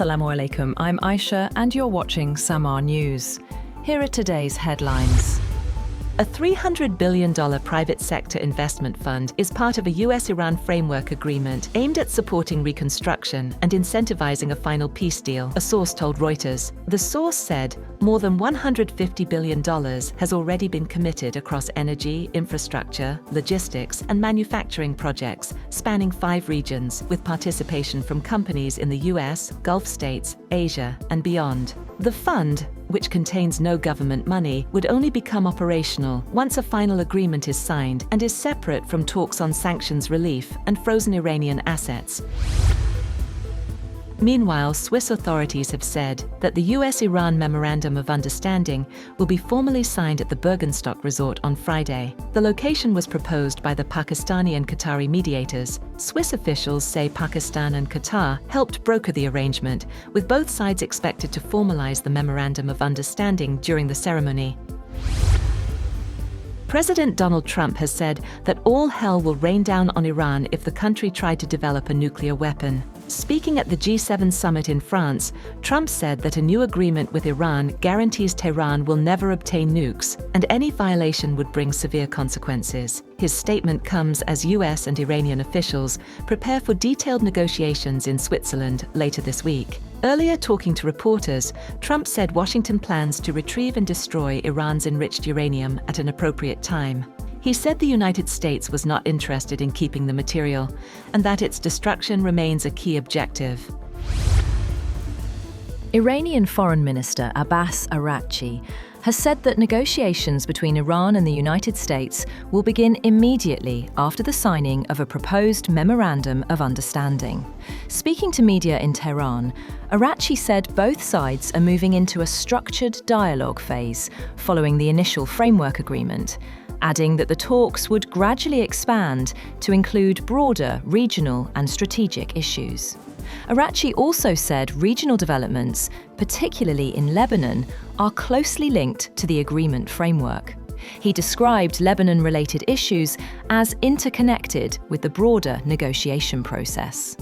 Assalamu alaikum, I'm Aisha and you're watching SAMAA News. Here are today's headlines. A $300 billion private sector investment fund is part of a US-Iran framework agreement aimed at supporting reconstruction and incentivizing a final peace deal, a source told Reuters. The source said more than $150 billion has already been committed across energy, infrastructure, logistics, and manufacturing projects spanning 5 regions, with participation from companies in the US, Gulf states, Asia, and beyond. The fund, which contains no government money, would only become operational once a final agreement is signed and is separate from talks on sanctions relief and frozen Iranian assets. Meanwhile, Swiss authorities have said that the US-Iran Memorandum of Understanding will be formally signed at the Bergenstock resort on Friday. The location was proposed by the Pakistani and Qatari mediators. Swiss officials say Pakistan and Qatar helped broker the arrangement, with both sides expected to formalize the Memorandum of Understanding during the ceremony. President Donald Trump has said that all hell will rain down on Iran if the country tried to develop a nuclear weapon. Speaking at the G7 summit in France, Trump said that a new agreement with Iran guarantees Tehran will never obtain nukes, and any violation would bring severe consequences. His statement comes as US and Iranian officials prepare for detailed negotiations in Switzerland later this week. Earlier, talking to reporters, Trump said Washington plans to retrieve and destroy Iran's enriched uranium at an appropriate time. He said the United States was not interested in keeping the material, and that its destruction remains a key objective. Iranian Foreign Minister Abbas Araghchi has said that negotiations between Iran and the United States will begin immediately after the signing of a proposed Memorandum of Understanding. Speaking to media in Tehran, Araghchi said both sides are moving into a structured dialogue phase following the initial framework agreement, adding that the talks would gradually expand to include broader regional and strategic issues. Araghchi also said regional developments, particularly in Lebanon, are closely linked to the agreement framework. He described Lebanon-related issues as interconnected with the broader negotiation process.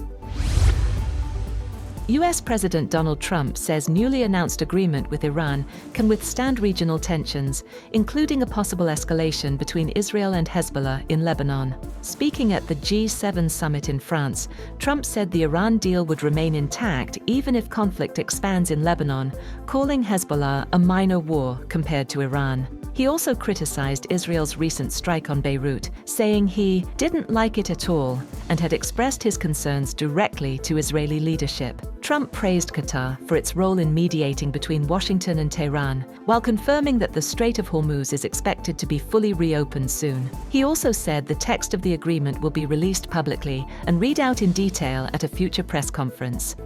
US President Donald Trump says newly announced agreement with Iran can withstand regional tensions, including a possible escalation between Israel and Hezbollah in Lebanon. Speaking at the G7 summit in France, Trump said the Iran deal would remain intact even if conflict expands in Lebanon, calling Hezbollah a minor war compared to Iran. He also criticized Israel's recent strike on Beirut, saying he didn't like it at all and had expressed his concerns directly to Israeli leadership. Trump praised Qatar for its role in mediating between Washington and Tehran, while confirming that the Strait of Hormuz is expected to be fully reopened soon. He also said the text of the agreement will be released publicly and read out in detail at a future press conference.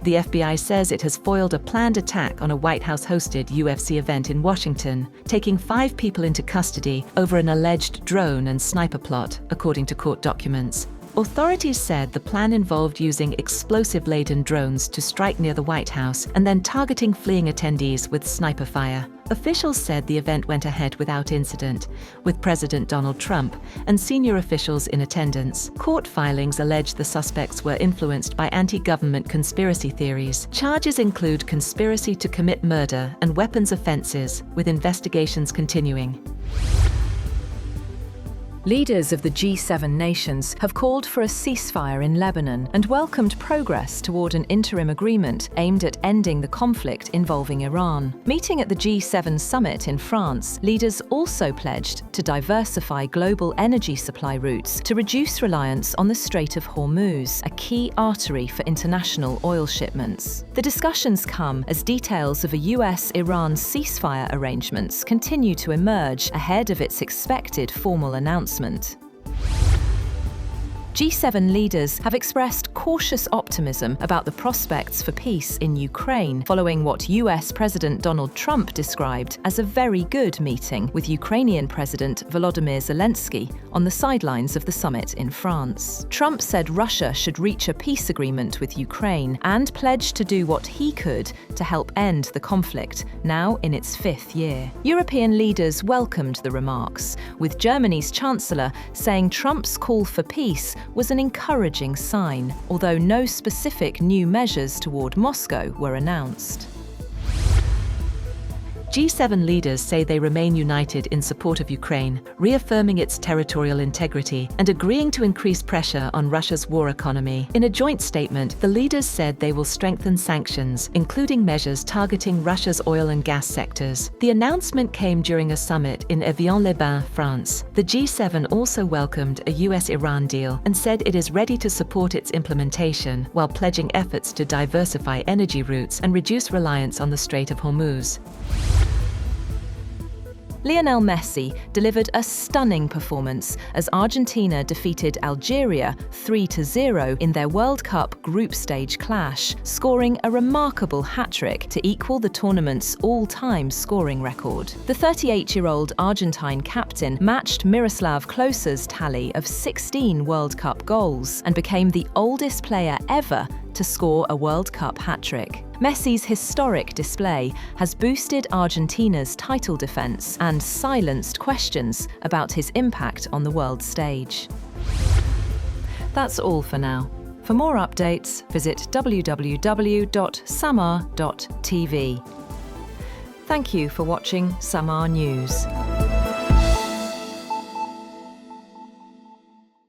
The FBI says it has foiled a planned attack on a White House-hosted UFC event in Washington, taking 5 people into custody over an alleged drone and sniper plot, according to court documents. Authorities said the plan involved using explosive-laden drones to strike near the White House and then targeting fleeing attendees with sniper fire. Officials said the event went ahead without incident, with President Donald Trump and senior officials in attendance. Court filings allege the suspects were influenced by anti-government conspiracy theories. Charges include conspiracy to commit murder and weapons offenses, with investigations continuing. Leaders of the G7 nations have called for a ceasefire in Lebanon and welcomed progress toward an interim agreement aimed at ending the conflict involving Iran. Meeting at the G7 summit in France, leaders also pledged to diversify global energy supply routes to reduce reliance on the Strait of Hormuz, a key artery for international oil shipments. The discussions come as details of a US-Iran ceasefire arrangements continue to emerge ahead of its expected formal announcement. G7 leaders have expressed cautious optimism about the prospects for peace in Ukraine following what US President Donald Trump described as a very good meeting with Ukrainian President Volodymyr Zelensky on the sidelines of the summit in France. Trump said Russia should reach a peace agreement with Ukraine and pledged to do what he could to help end the conflict, now in its 5th year. European leaders welcomed the remarks, with Germany's Chancellor saying Trump's call for peace was an encouraging sign, although no specific new measures toward Moscow were announced. G7 leaders say they remain united in support of Ukraine, reaffirming its territorial integrity and agreeing to increase pressure on Russia's war economy. In a joint statement, the leaders said they will strengthen sanctions, including measures targeting Russia's oil and gas sectors. The announcement came during a summit in Evian-les-Bains, France. The G7 also welcomed a US-Iran deal and said it is ready to support its implementation, while pledging efforts to diversify energy routes and reduce reliance on the Strait of Hormuz. Lionel Messi delivered a stunning performance as Argentina defeated Algeria 3-0 in their World Cup group stage clash, scoring a remarkable hat-trick to equal the tournament's all-time scoring record. The 38-year-old Argentine captain matched Miroslav Klose's tally of 16 World Cup goals and became the oldest player ever to score a World Cup hat-trick. Messi's historic display has boosted Argentina's title defense and silenced questions about his impact on the world stage. That's all for now. For more updates, visit www.samaa.tv. Thank you for watching SAMAA News.